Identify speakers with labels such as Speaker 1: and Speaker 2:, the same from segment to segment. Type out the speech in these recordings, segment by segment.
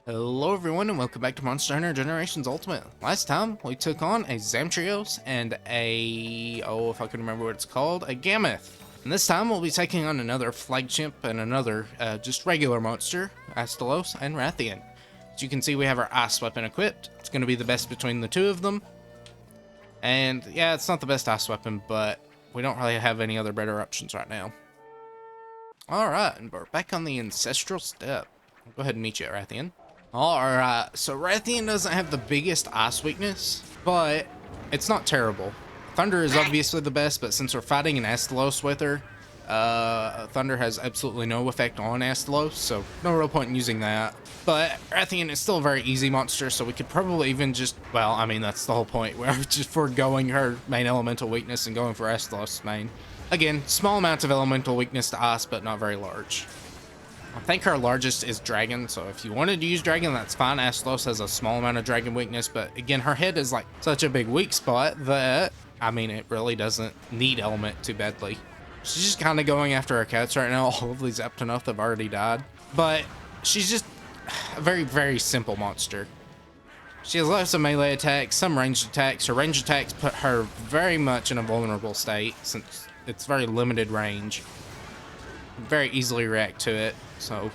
Speaker 1: Hello everyone and welcome back to Monster Hunter Generations Ultimate. Last time we took on a Zamtrios and if I can remember what it's called, a Gammoth. And this time we'll be taking on another flagship and another just regular monster, Astalos and Rathian. As you can see, we have our ice weapon equipped. It's going to be the best between the two of them. And yeah, it's not the best ice weapon, but we don't really have any other better options right now. Alright, and we're back on the Ancestral Step. I'll go ahead and meet you at Rathian. Alright, so Rathian doesn't have the biggest ice weakness, but it's not terrible. Thunder is obviously the best, but since we're fighting an Astalos with her, Thunder has absolutely no effect on Astalos, so no real point in using that. But Rathian is still a very easy monster, so we could probably even just, well, I mean, that's the whole point. We're just foregoing her main elemental weakness and going for Astalos' main. Again, small amounts of elemental weakness to ice, but not very large. I think her largest is Dragon, so if you wanted to use Dragon, that's fine. Astalos has a small amount of Dragon weakness, but again, her head is like such a big weak spot that, I mean, it really doesn't need element too badly. She's just kind of going after her cats right now. All of these Eptonoth have already died, but she's just a very, very simple monster. She has lots of melee attacks, some ranged attacks. Her ranged attacks put her very much in a vulnerable state since it's very limited range. Very easily react to it, so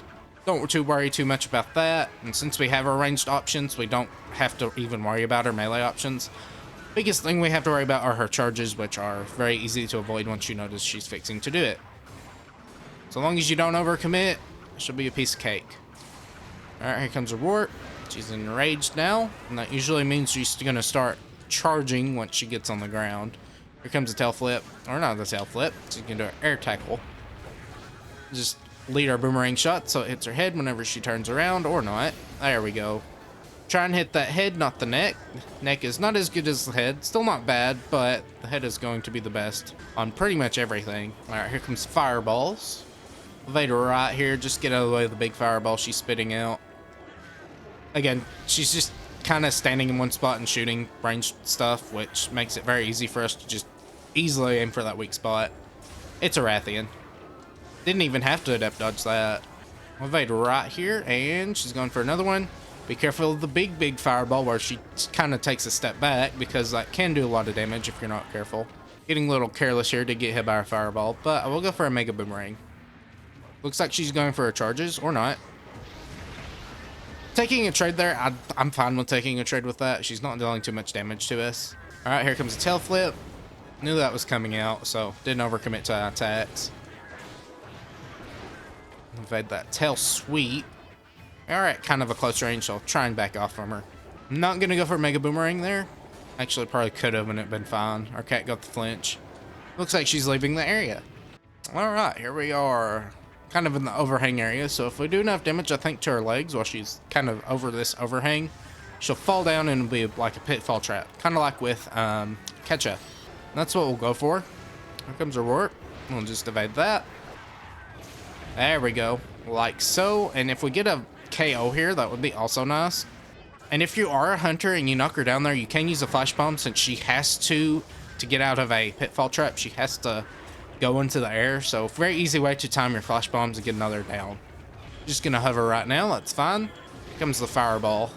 Speaker 1: don't worry too much about that. And since we have our ranged options, we don't have to even worry about our melee options. Biggest thing we have to worry about are her charges, which are very easy to avoid once you notice she's fixing to do it. So long as you don't overcommit, she'll be a piece of cake. Alright, here comes her warp. She's enraged now, and that usually means she's gonna start charging once she gets on the ground. Here comes a tail flip, or not the tail flip, she's gonna do an air tackle. Just lead our boomerang shot so it hits her head whenever she turns around, or not. There we go. Try and hit that head, not the neck. Neck is not as good as the head. Still not bad, but the head is going to be the best on pretty much everything. Alright, here comes fireballs. Vader right here. Just get out of the way of the big fireball she's spitting out. Again, she's just kind of standing in one spot and shooting ranged stuff, which makes it very easy for us to just easily aim for that weak spot. It's a Rathian. Didn't even have to adept dodge that. Evade right here, and she's going for another one. Be careful of the big fireball where she kind of takes a step back, because that can do a lot of damage if you're not careful. Getting a little careless here to get hit by a fireball, but I will go for a mega boomerang. Looks like she's going for her charges, or not. Taking a trade there, I'm fine with taking a trade with that. She's not dealing too much damage to us. Alright, here comes a tail flip. Knew that was coming out, so didn't overcommit to attacks. Evade that tail sweep. Alright, kind of a close range, so I'll try and back off from her. I'm not going to go for a mega boomerang there. Actually, probably could have and it'd been fine. Our cat got the flinch. Looks like she's leaving the area. Alright, here we are. Kind of in the overhang area, so if we do enough damage, I think, to her legs while she's kind of over this overhang, she'll fall down and be like a pitfall trap. Kind of like with Ketcha. That's what we'll go for. Here comes her warp. We'll just evade that. There we go, like so. And if we get a KO here, that would be also nice. And if you are a hunter and you knock her down there, you can use a flash bomb, since she has to get out of a pitfall trap, she has to go into the air. So very easy way to time your flash bombs and get another down. Just gonna hover right now, that's fine. Here comes the fireball.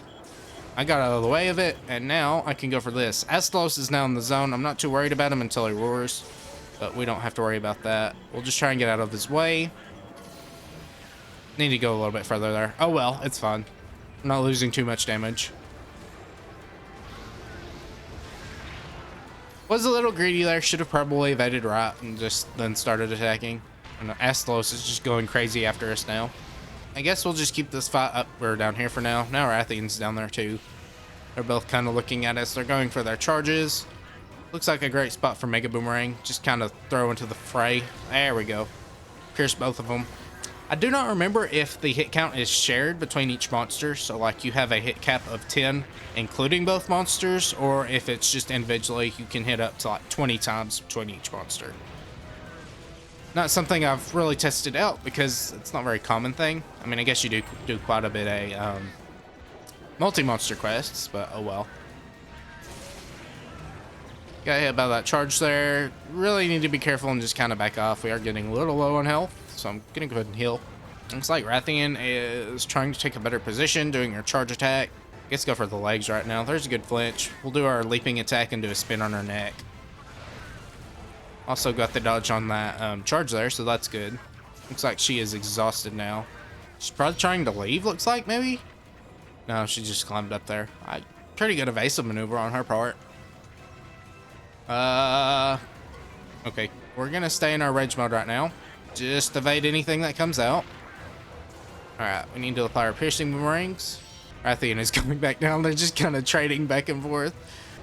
Speaker 1: I got out of the way of it, and now I can go for this. Astalos is now in the zone. I'm not too worried about him until he roars, but we don't have to worry about that. We'll just try and get out of his way. Need to go a little bit further there. Oh well, it's fine. I'm not losing too much damage. Was a little greedy there. Should have probably evaded right and just then started attacking. And Astalos is just going crazy after us now. I guess we'll just keep this fight up. We're down here for now. Now Rathian's down there too. They're both kind of looking at us. They're going for their charges. Looks like a great spot for Mega Boomerang. Just kind of throw into the fray. There we go. Pierce both of them. I do not remember if the hit count is shared between each monster, so like you have a hit cap of 10 including both monsters, or if it's just individually you can hit up to like 20 times between each monster. Not something I've really tested out because it's not a very common thing. I mean, I guess you do quite a bit of multi-monster quests, but oh well. Got hit by that charge there. Really need to be careful and just kind of back off. We are getting a little low on health, so I'm gonna go ahead and heal. Looks like Rathian is trying to take a better position, doing her charge attack. Let's go for the legs right now. There's a good flinch. We'll do our leaping attack and do a spin on her neck. Also got the dodge on that charge there, so that's good. Looks like she is exhausted now. She's probably trying to leave, looks like, maybe? No, she just climbed up there. Pretty good evasive maneuver on her part. Okay, we're gonna stay in our rage mode right now. Just evade anything that comes out. Alright, we need to apply our piercing boomerangs. Rathian is going back down. They're just kind of trading back and forth.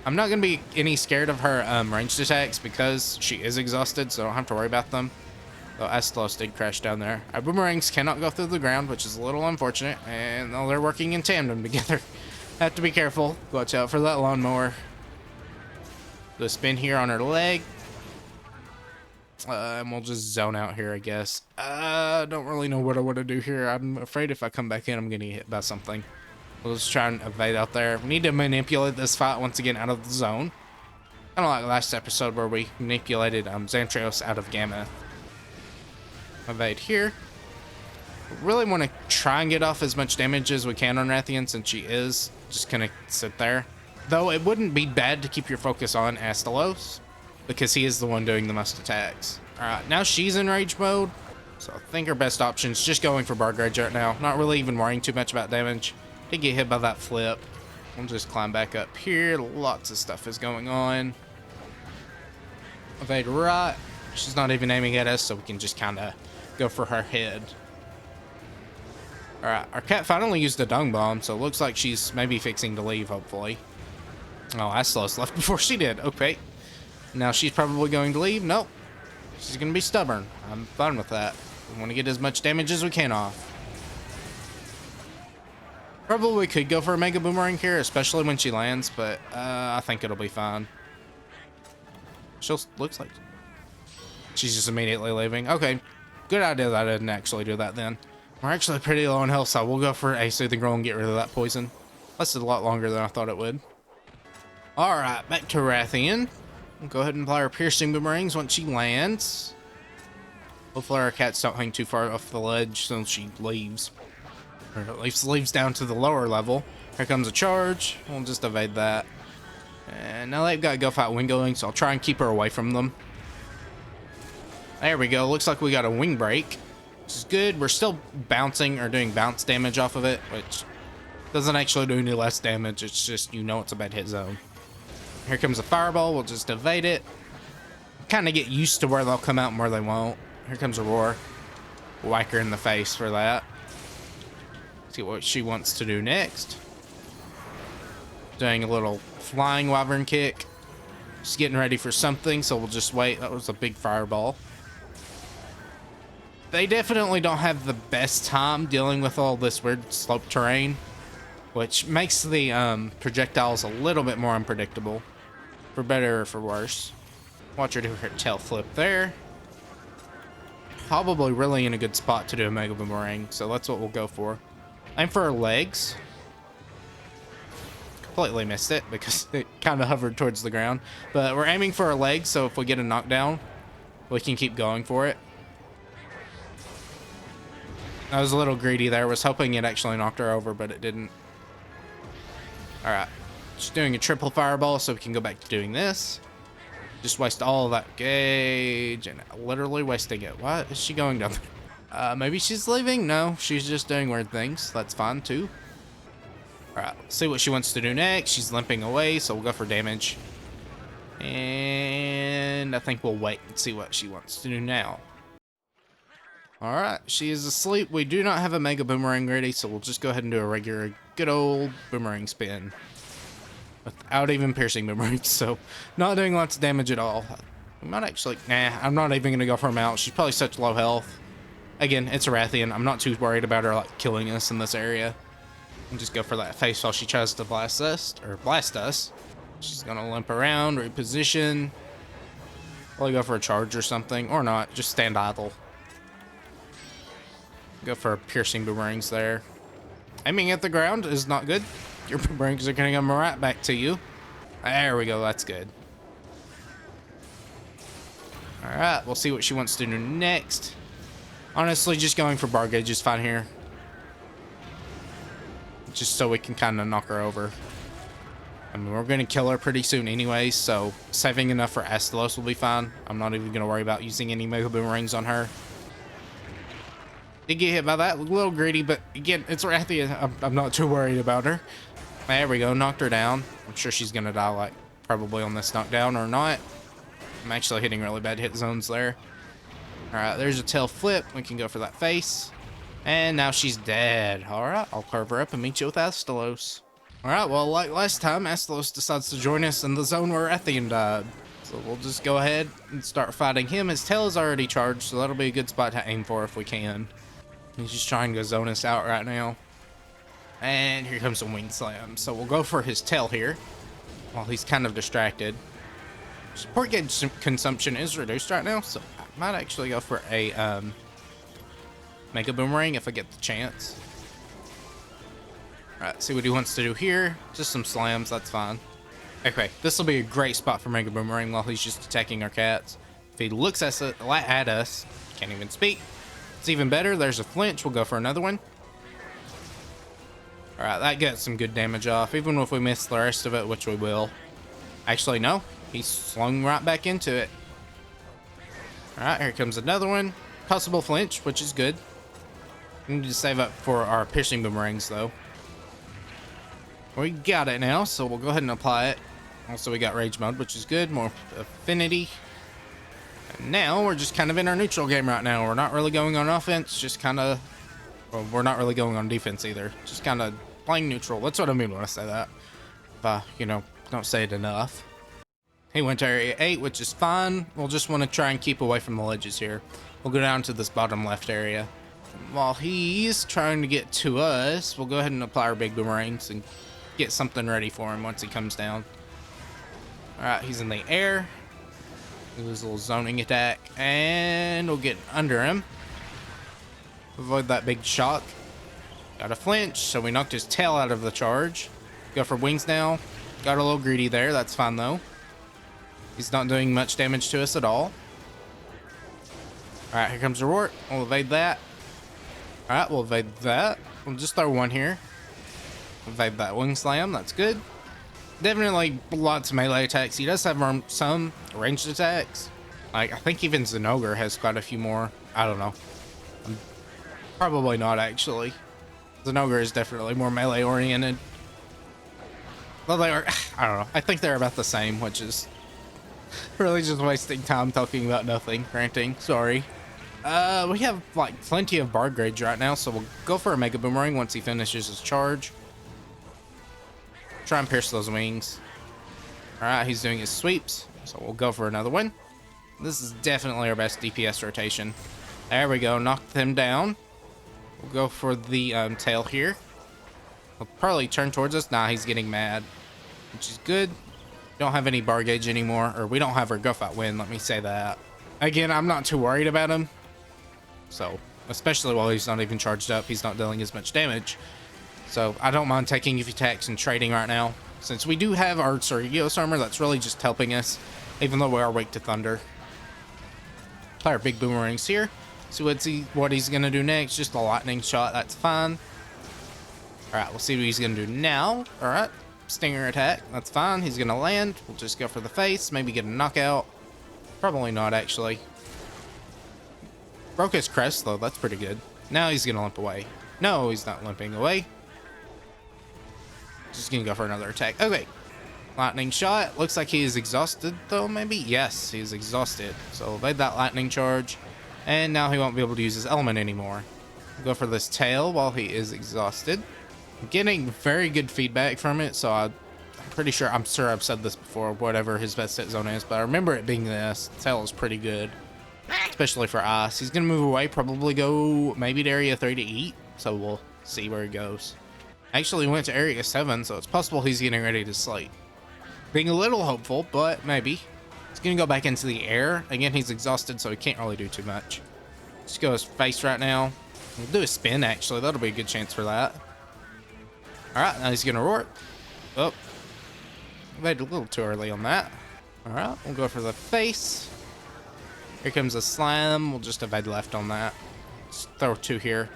Speaker 1: I'm not going to be any scared of her ranged attacks because she is exhausted, so I don't have to worry about them. Though Astalos did crash down there. Our boomerangs cannot go through the ground, which is a little unfortunate. And though they're working in tandem together, have to be careful. Watch out for that lawnmower. Do a spin here on her leg. And we'll just zone out here, I guess. I don't really know what I want to do here. I'm afraid if I come back in, I'm going to get hit by something. We'll just try and evade out there. We need to manipulate this fight once again out of the zone. Kind of like last episode where we manipulated Zamtrios out of Gamma. Evade here. We really want to try and get off as much damage as we can on Rathian since she is just going to sit there. Though it wouldn't be bad to keep your focus on Astalos because he is the one doing the most attacks. Alright, now she's in rage mode. So I think our best option is just going for bar rage right now. Not really even worrying too much about damage. Did get hit by that flip. We'll just climb back up here. Lots of stuff is going on. Evade right. She's not even aiming at us, so we can just kind of go for her head. Alright, our cat finally used a dung bomb, so it looks like she's maybe fixing to leave, hopefully. Oh, Astalos left before she did. Okay. Now she's probably going to leave. Nope. She's going to be stubborn. I'm fine with that. We want to get as much damage as we can off. Probably could go for a Mega Boomerang here, especially when she lands, but I think it'll be fine. Looks like she's just immediately leaving. Okay, good idea that I didn't actually do that then. We're actually pretty low on health, so we'll go for a Soothing Roll and get rid of that poison. Lasted a lot longer than I thought it would. Alright, back to Rathian. We'll go ahead and apply our Piercing Boomerangs once she lands. Hopefully our cats don't hang too far off the ledge so she leaves. Or at least leaves down to the lower level. Here comes a charge. We'll just evade that. And now they've got to go fight Wingling, so I'll try and keep her away from them. There we go. Looks like we got a wing break, which is good. We're still bouncing or doing bounce damage off of it, which doesn't actually do any less damage. It's just, you know, it's a bad hit zone. Here comes a fireball. We'll just evade it. Kind of get used to where they'll come out and where they won't. Here comes a roar. Whack her in the face for that. See what she wants to do next. Doing a little flying wyvern kick. Just getting ready for something, so we'll just wait. That was a big fireball. They definitely don't have the best time dealing with all this weird slope terrain, which makes the projectiles a little bit more unpredictable, for better or for worse. Watch her do her tail flip there. Probably really in a good spot to do a Mega Boomerang, so that's what we'll go for. Aim for her legs. Completely missed it because it kind of hovered towards the ground. But we're aiming for her legs, so if we get a knockdown, we can keep going for it. I was a little greedy there. I was hoping it actually knocked her over, but it didn't. Alright. Just doing a triple fireball so we can go back to doing this. Just waste all of that gauge and literally wasting it. Why is she going down there? Maybe she's leaving? No, she's just doing weird things. That's fine too. Alright, let's see what she wants to do next. She's limping away, so we'll go for damage. And I think we'll wait and see what she wants to do now. Alright, she is asleep. We do not have a Mega Boomerang ready, so we'll just go ahead and do a regular, good old boomerang spin. Without even piercing boomerangs, so not doing lots of damage at all. We might actually, nah, I'm not even going to go for a mount. She's probably such low health. Again, it's a Rathian. I'm not too worried about her like killing us in this area. I'll just go for that face while she tries to blast us. She's going to limp around, reposition. Probably go for a charge or something, or not, just stand idle. Go for piercing boomerangs there. Aiming at the ground is not good. Your boomerangs are going to come right back to you. There we go, that's good. Alright, we'll see what she wants to do next. Honestly, just going for bar gauge is fine here. Just so we can kind of knock her over. I mean, we're going to kill her pretty soon anyway, so saving enough for Astalos will be fine. I'm not even going to worry about using any Mega Boomerangs on her. Did get hit by that, a little greedy, but again, it's Rathian. I'm not too worried about her. There we go, knocked her down. I'm sure she's going to die, like, probably on this knockdown or not. I'm actually hitting really bad hit zones there. Alright, there's a tail flip. We can go for that face. And now she's dead. Alright, I'll carve her up and meet you with Astalos. Alright, well, like last time, Astalos decides to join us in the zone where Rathian died. So we'll just go ahead and start fighting him. His tail is already charged, so that'll be a good spot to aim for if we can. He's just trying to zone us out right now. And here comes a wing slam. So we'll go for his tail here while he's kind of distracted. Support gauge consumption is reduced right now, so I might actually go for a Mega Boomerang if I get the chance. Alright, see what he wants to do here. Just some slams, that's fine. Okay, this will be a great spot for Mega Boomerang while he's just attacking our cats. If he looks at us, can't even speak. It's even better. There's a flinch. We'll go for another one. Alright, that gets some good damage off, even if we miss the rest of it, which we will. Actually, no. He's slung right back into it. Alright, here comes another one. Possible flinch, which is good. We need to save up for our piercing boomerangs, though. We got it now, so we'll go ahead and apply it. Also, we got rage mode, which is good. More affinity. And now, we're just kind of in our neutral game right now. We're not really going on offense, just kind of... Well, we're not really going on defense either. Just kind of playing neutral. That's what I mean when I say that. If I, you know, don't say it enough. He went to area 8, which is fine. We'll just want to try and keep away from the ledges here. We'll go down to this bottom left area. While he's trying to get to us, we'll go ahead and apply our big boomerangs and get something ready for him once he comes down. Alright, he's in the air. Do his little zoning attack. And we'll get under him. Avoid that big shock. Got a flinch, so we knocked his tail out of the charge. Go for wings now. Got a little greedy there. That's fine, though. He's not doing much damage to us at all. Alright, here comes the Roar. We'll evade that. Alright, we'll evade that. We'll just throw one here. Evade that wing slam. That's good. Definitely lots of melee attacks. He does have some ranged attacks. Like, I think even Zenogre has quite a few more. I don't know. Probably not, actually. Zenogre is definitely more melee oriented. Well, they are, I don't know. I think they're about the same, which is really just wasting time talking about nothing. Ranting, sorry. We have, like, plenty of bar gauge right now, so we'll go for a Mega Boomerang once he finishes his charge. Try and pierce those wings. Alright, he's doing his sweeps, so we'll go for another one. This is definitely our best DPS rotation. There we go, knocked him down. We'll go for the tail here. He'll probably turn towards us. Nah, he's getting mad, which is good. Don't have any bar gauge anymore, or we don't have our go fight win, let me say that. Again, I'm not too worried about him. So, especially while he's not even charged up, he's not dealing as much damage. So, I don't mind taking attacks and trading right now. Since we do have our Surgios armor, that's really just helping us, even though we are weak to thunder. Apply our big boomerangs here. See what he's going to do next. Just a lightning shot, that's fine. Alright, we'll see what he's going to do now. Alright, stinger attack, that's fine. He's going to land. We'll just go for the face, maybe get a knockout. Probably not, actually. Broke his crest, though, that's pretty good. Now he's going to limp away. No, he's not limping away. Just going to go for another attack. Okay. Lightning shot. Looks like he is exhausted, though, maybe? Yes, he's exhausted. So evade that lightning charge. And now he won't be able to use his element anymore. Go for this tail while he is exhausted. I'm getting very good feedback from it, so I'm pretty sure, I'm sure I've said this before, whatever his best hit zone is, but I remember it being this. Tail is pretty good, especially for ice. He's going to move away, probably go maybe to area 3 to eat, so we'll see where he goes. Actually, he went to area 7, so it's possible he's getting ready to sleep. Being a little hopeful, but maybe. He's going to go back into the air. Again, he's exhausted, so he can't really do too much. Just go his face right now. We'll do a spin, actually. That'll be a good chance for that. Alright, now he's going to roar. Oh. Waited a little too early on that. Alright, we'll go for the face. Here comes a slam. We'll just evade left on that. Just throw 2 here.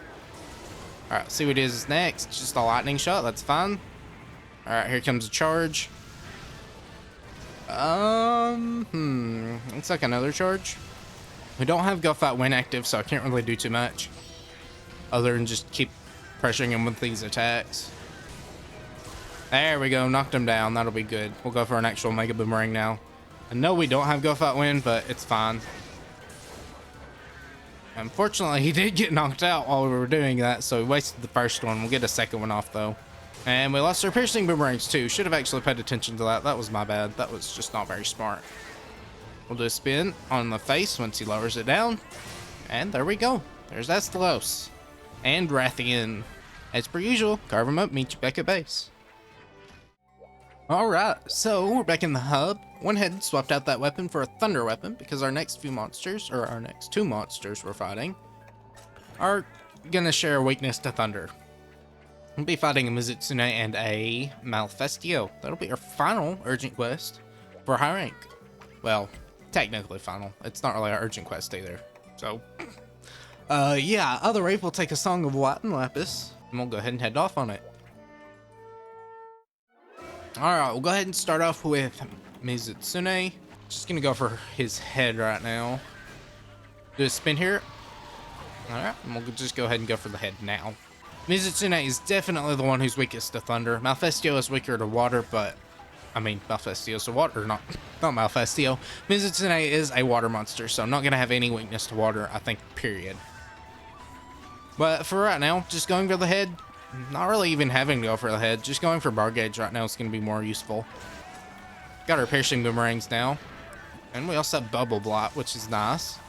Speaker 1: Alright, see what it is next. Just a lightning shot, that's fine. Alright, here comes a charge. Looks like another charge. We don't have Go Fight Win active, so I can't really do too much. Other than just keep pressuring him with these attacks. There we go, knocked him down, that'll be good. We'll go for an actual Mega Boomerang now. I know we don't have Go Fight Win, but it's fine. Unfortunately, he did get knocked out while we were doing that, so we wasted the first one. We'll get a second one off, though. And we lost our piercing boomerangs, too. Should have actually paid attention to that. That was my bad. That was just not very smart. We'll do a spin on the face once he lowers it down. And there we go. There's Astalos. And Rathian. As per usual, carve him up, meet you back at base. Alright, so we're back in the hub. Went ahead and swapped out that weapon for a thunder weapon because our next few monsters, or our next 2 monsters we're fighting, are gonna share a weakness to thunder. We'll be fighting a Mizutsune and a Malfestio. That'll be our final urgent quest for high rank. Well, technically final. It's not really our urgent quest either. So, yeah, other way we'll take a Song of White and Lapis, and we'll go ahead and head off on it. Alright, we'll go ahead and start off with Mizutsune. Just gonna go for his head right now. Do a spin here. Alright, and we'll just go ahead and go for the head now. Mizutsune is definitely the one who's weakest to thunder. Malfestio is weaker to water, but... I mean, Malfestio's to water, not Malfestio. Mizutsune is a water monster, so I'm not gonna have any weakness to water, I think, period. But for right now, just going for the head. Not really even having to go for the head, just going for bar gauge right now is going to be more useful. Got our piercing boomerangs now. And we also have bubble blot, which is nice.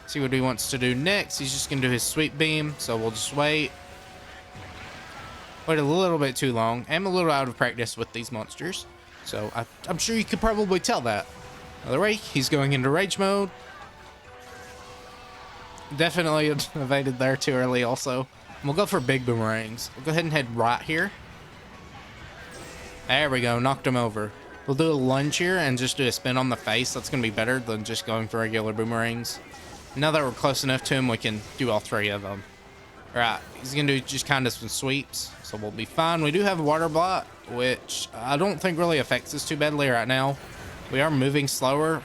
Speaker 1: See what he wants to do next. He's just going to do his sweep beam, so we'll just wait. Wait a little bit too long. I'm a little out of practice with these monsters, so I'm sure you could probably tell that. Other way, he's going into rage mode. Definitely evaded there too early also. We'll go for big boomerangs. We'll go ahead and head right here. There we go, knocked him over. We'll do a lunge here and just do a spin on the face. That's going to be better than just going for regular boomerangs. Now that we're close enough to him, we can do all 3 of them. Right, he's going to do just kind of some sweeps, so we'll be fine. We do have a water blot, which I don't think really affects us too badly right now. We are moving slower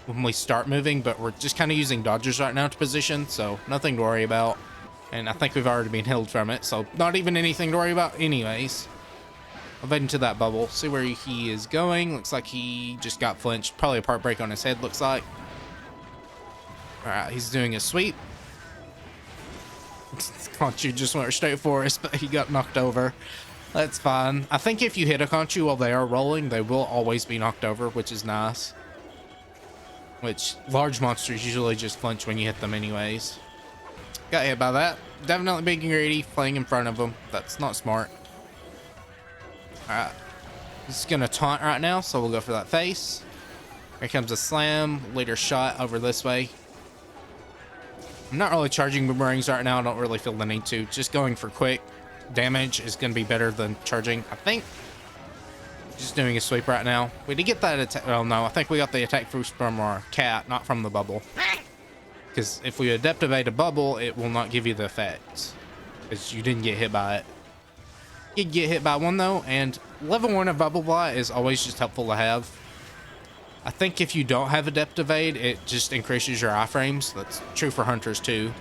Speaker 1: when we start moving, but we're just kind of using dodgers right now to position, so nothing to worry about. And I think we've already been healed from it, so not even anything to worry about anyways. I'll head into that bubble, see where he is going. Looks like he just got flinched. Probably a part break on his head, looks like. Alright, he's doing a sweep. Conchu just went straight for us, but he got knocked over. That's fine. I think if you hit a Conchu while they are rolling, they will always be knocked over, which is nice. Which, large monsters usually just flinch when you hit them anyways. Got hit by that. Definitely being greedy, playing in front of him. That's not smart. Alright. He's gonna taunt right now, so we'll go for that face. Here comes a slam. Leader shot over this way. I'm not really charging boomerangs right now. I don't really feel the need to. Just going for quick damage is gonna be better than charging, I think. Just doing a sweep right now. We did get that attack. Oh no, I think we got the attack boost from our cat, not from the bubble. Because if we adept evade a bubble, it will not give you the effects. Because you didn't get hit by it. You get hit by one though, and level 1 of bubble blot is always just helpful to have. I think if you don't have adept evade, it just increases your iframes. That's true for hunters too.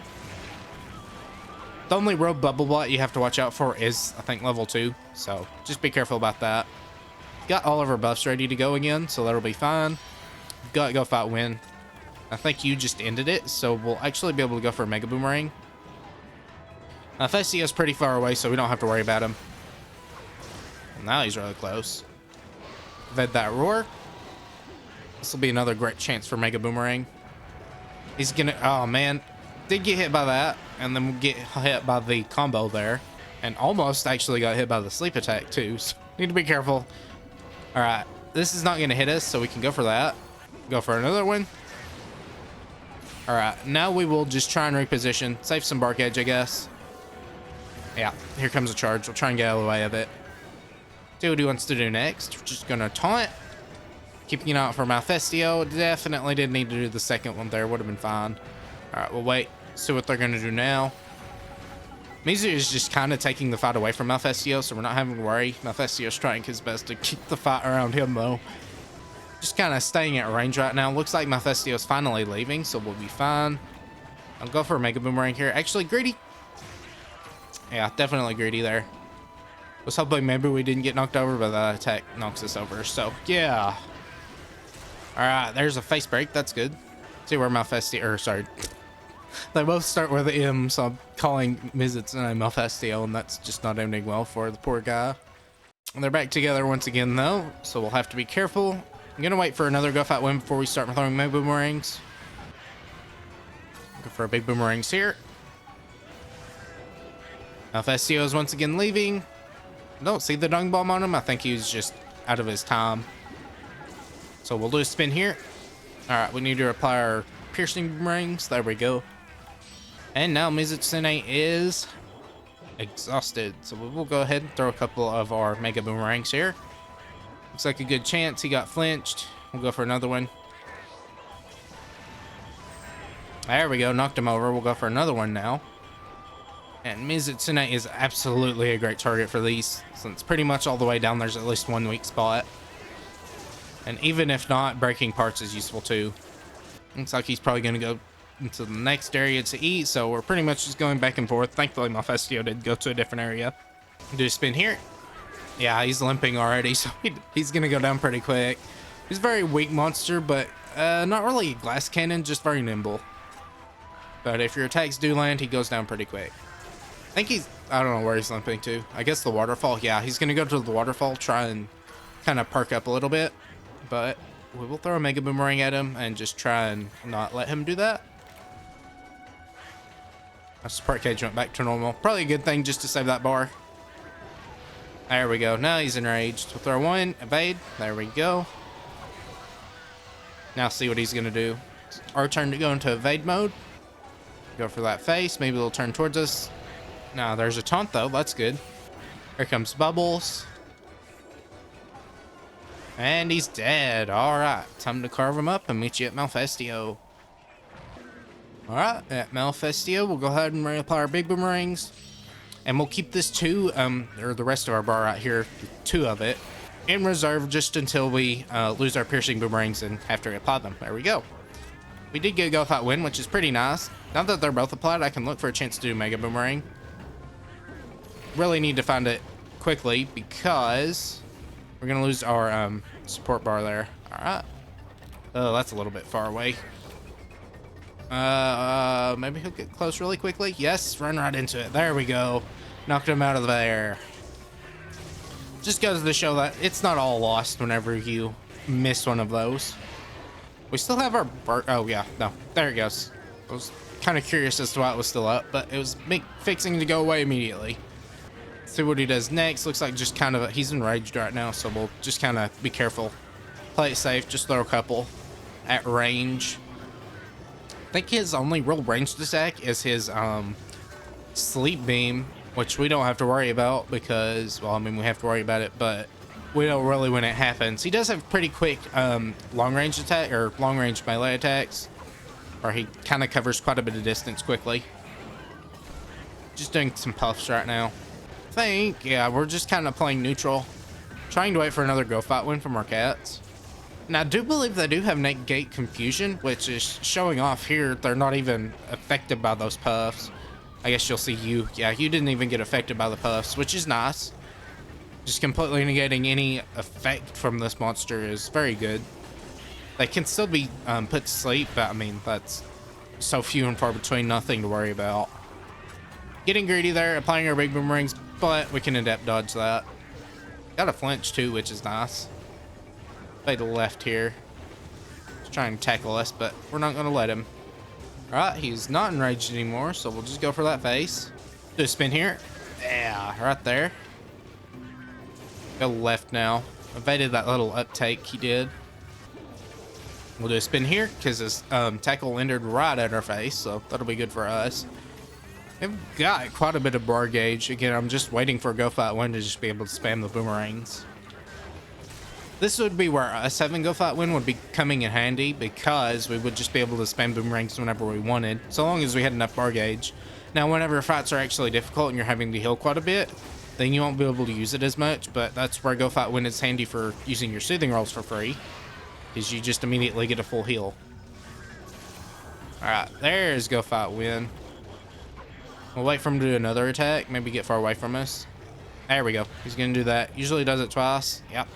Speaker 1: The only rogue bubble blot you have to watch out for is, I think, level 2. So just be careful about that. Got all of our buffs ready to go again, so that'll be fine. Got Go Fight Win. I think you just ended it, so we'll actually be able to go for a Mega Boomerang. Malfestio's pretty far away, so we don't have to worry about him. Now he's really close. Evade that roar. This will be another great chance for Mega Boomerang. He's gonna... Oh, man. Did get hit by that, and then we'll get hit by the combo there. And almost actually got hit by the sleep attack, too, so need to be careful. Alright, this is not going to hit us, so we can go for that. Go for another one. Alright, now we will just try and reposition. Save some bark edge, I guess. Yeah, here comes a charge. We'll try and get out of the way of it. See what he wants to do next. We're just going to taunt. Keeping an eye out for Malfestio. Definitely didn't need to do the second one there. Would have been fine. Alright, we'll wait. See what they're going to do now. Mizu is just kind of taking the fight away from Malfestio, so we're not having to worry. Malfestio's trying his best to keep the fight around him, though. Just kind of staying at range right now. Looks like Malfestio's finally leaving, so we'll be fine. I'll go for a Mega Boomerang here. Actually, greedy. Yeah, definitely greedy there. Was hoping maybe we didn't get knocked over, but the attack knocks us over. So, yeah. Alright, there's a face break. That's good. See where Malfestio... Or, sorry. They both start with an M, so I'm calling Mizutsune Malfestio, and that's just not ending well for the poor guy. And they're back together once again, though, so we'll have to be careful. I'm going to wait for another go fight win before we start throwing Mega Boomerangs. Go for a big Boomerangs here. Malfestio is once again leaving. Don't see the dung bomb on him. I think he was just out of his time. So we'll do a spin here. Alright, we need to apply our piercing boomerangs. There we go. And now Mizutsune is exhausted. So we will go ahead and throw a couple of our Mega Boomerangs here. Looks like a good chance. He got flinched. We'll go for another one. There we go. Knocked him over. We'll go for another one now. And Mizutsune is absolutely a great target for these, since pretty much all the way down there's at least one weak spot. And even if not, breaking parts is useful too. Looks like he's probably going to go into the next area to eat, so we're pretty much just going back and forth. Thankfully, Malfestio did go to a different area. Do a spin here. Yeah, he's limping already, so he's going to go down pretty quick. He's a very weak monster, but not really a glass cannon, just very nimble. But if your attacks do land, he goes down pretty quick. I think he's... I don't know where he's limping to. I guess the waterfall. Yeah, he's going to go to the waterfall, try and kind of perk up a little bit. But we will throw a Mega Boomerang at him and just try and not let him do that. Our support cage went back to normal. Probably a good thing just to save that bar. There we go. Now he's enraged. We'll throw one. Evade. There we go. Now see what he's going to do. It's our turn to go into evade mode. Go for that face. Maybe they'll turn towards us. Now there's a taunt though. That's good. Here comes Bubbles. And he's dead. Alright. Time to carve him up and meet you at Malfestio. Alright. At Malfestio, we'll go ahead and reapply our big boomerangs. And we'll keep this two, or the rest of our bar out here, two of it, in reserve just until we lose our piercing boomerangs and have to reapply them. There we go. We did get a go fight win, which is pretty nice. Now that they're both applied, I can look for a chance to do Mega Boomerang. Really need to find it quickly because we're going to lose our support bar there. Alright. Oh, that's a little bit far away. Maybe he'll get close really quickly. Yes, run right into it. There we go. Knocked him out of there. Just goes to show that it's not all lost whenever you miss one of those. We still have our... Oh, yeah. No. There it goes. I was kind of curious as to why it was still up, but it was fixing to go away immediately. See what he does next. Looks like just kind of... He's enraged right now, so we'll just kind of be careful. Play it safe. Just throw a couple at range. I think his only real ranged attack is his sleep beam, which we don't have to worry about because, well, I mean, we have to worry about it, but we don't really when it happens. He does have pretty quick long range attack or long range melee attacks, or he kind of covers quite a bit of distance quickly. Just doing some puffs right now. I think, yeah, we're just kind of playing neutral, trying to wait for another go fight win from our cats. Now, I do believe they do have negate confusion, which is showing off here. They're not even affected by those puffs. I guess you'll see you. Yeah, you didn't even get affected by the puffs, which is nice. Just completely negating any effect from this monster is very good. They can still be put to sleep, but I mean, that's so few and far between, nothing to worry about. Getting greedy there, applying our big boomerangs, but we can adept dodge that. Got a flinch too, which is nice. Play to the left here. He's trying to tackle us, but we're not going to let him. Alright, he's not enraged anymore, so we'll just go for that face. Do a spin here. Yeah, right there. Go left now. Evaded that little uptake he did. We'll do a spin here, because his tackle ended right at our face, so that'll be good for us. They've got quite a bit of bar gauge. Again, I'm just waiting for a go fight win to just be able to spam the boomerangs. This would be where us having Go Fight Win would be coming in handy, because we would just be able to spam boomerangs whenever we wanted, so long as we had enough bar gauge. Now, whenever fights are actually difficult and you're having to heal quite a bit, then you won't be able to use it as much, but that's where Go Fight Win is handy for using your soothing rolls for free, because you just immediately get a full heal. Alright, there's Go Fight Win. We'll wait for him to do another attack, maybe get far away from us. There we go. He's gonna do that. Usually does it twice. Yep.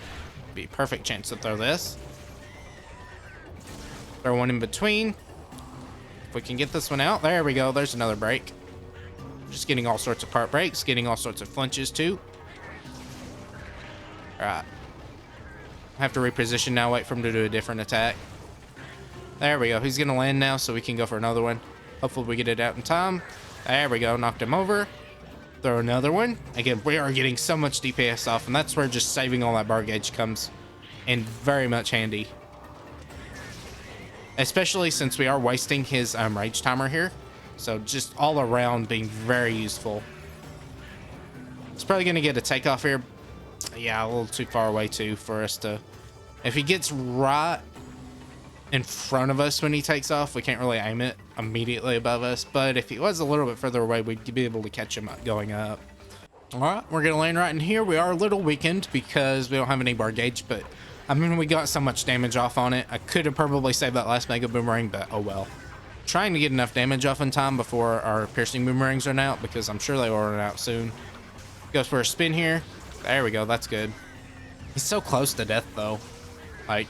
Speaker 1: Be a perfect chance to throw this. Throw one in between. If we can get this one out. There we go. There's another break. Just getting all sorts of part breaks, getting all sorts of flinches too. Alright. Have to reposition now, wait for him to do a different attack. There we go. He's gonna land now, so we can go for another one. Hopefully we get it out in time. There we go. Knocked him over. Throw another one. Again, we are getting so much DPS off, and that's where just saving all that bar gauge comes in very much handy. Especially since we are wasting his rage timer here. So just all around being very useful. It's probably going to get a takeoff here. Yeah, a little too far away too for us to... If he gets right in front of us when he takes off, we can't really aim it immediately above us, but if he was a little bit further away, we'd be able to catch him going up. All right, we're gonna land right in here. We are a little weakened because we don't have any bar gauge, but I mean, we got so much damage off on it. I could have probably saved that last mega boomerang, but oh well. Trying to get enough damage off in time before our piercing boomerangs run out, because I'm sure they will run out soon. Goes for a spin here. There we go, that's good. He's so close to death though. Like,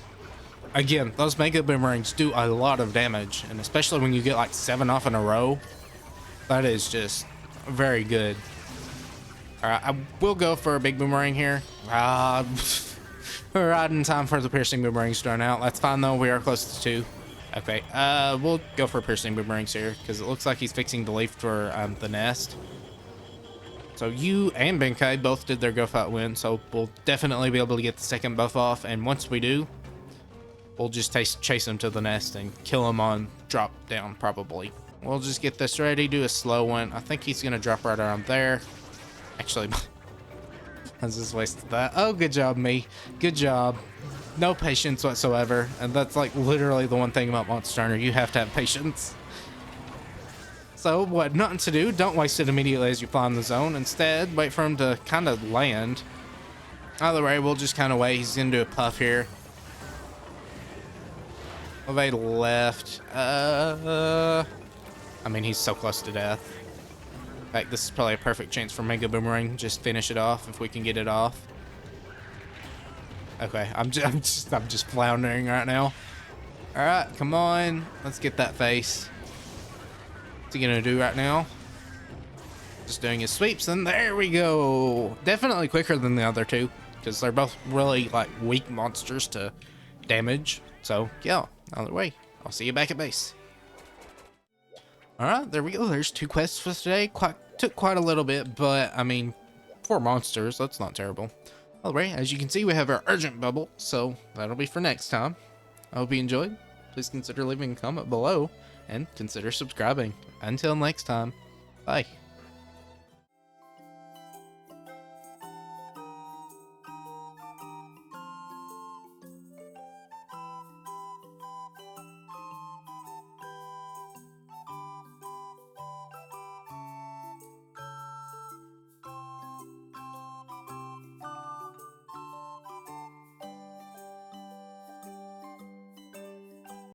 Speaker 1: again, those mega boomerangs do a lot of damage, and especially when you get like 7 off in a row, that is just very good. Alright, I will go for a big boomerang here. We're right in time for the piercing boomerangs to run out. That's fine though, we are close to 2. Okay, we'll go for piercing boomerangs here, because it looks like he's fixing the leaf for the nest. So you and Benkai both did their Go Fight Win, so we'll definitely be able to get the second buff off, and once we do, we'll just chase him to the nest and kill him on drop down, probably. We'll just get this ready, do a slow one. I think he's gonna drop right around there. Actually, I just wasted that. Oh, good job, me. Good job. No patience whatsoever. And that's like literally the one thing about Monster Hunter. You have to have patience. So what nothing to do, don't waste it immediately as you fly in the zone. Instead, wait for him to kind of land. Either way, we'll just kind of wait. He's gonna do a puff here. Evade left. I mean, he's so close to death. In fact, this is probably a perfect chance for Mega Boomerang. Just finish it off if we can get it off. Okay, I'm just floundering right now. All right, come on, let's get that face. What's he gonna do right now? Just doing his sweeps, and there we go. Definitely quicker than the other two, because they're both really like weak monsters to damage. So yeah, either way, I'll see you back at base. All right, there we go. There's 2 quests for today. Took quite a little bit, but I mean, 4 monsters, that's not terrible. All right, as you can see, we have our urgent bubble, so that'll be for next time. I hope you enjoyed. Please consider leaving a comment below and consider subscribing. Until next time, bye.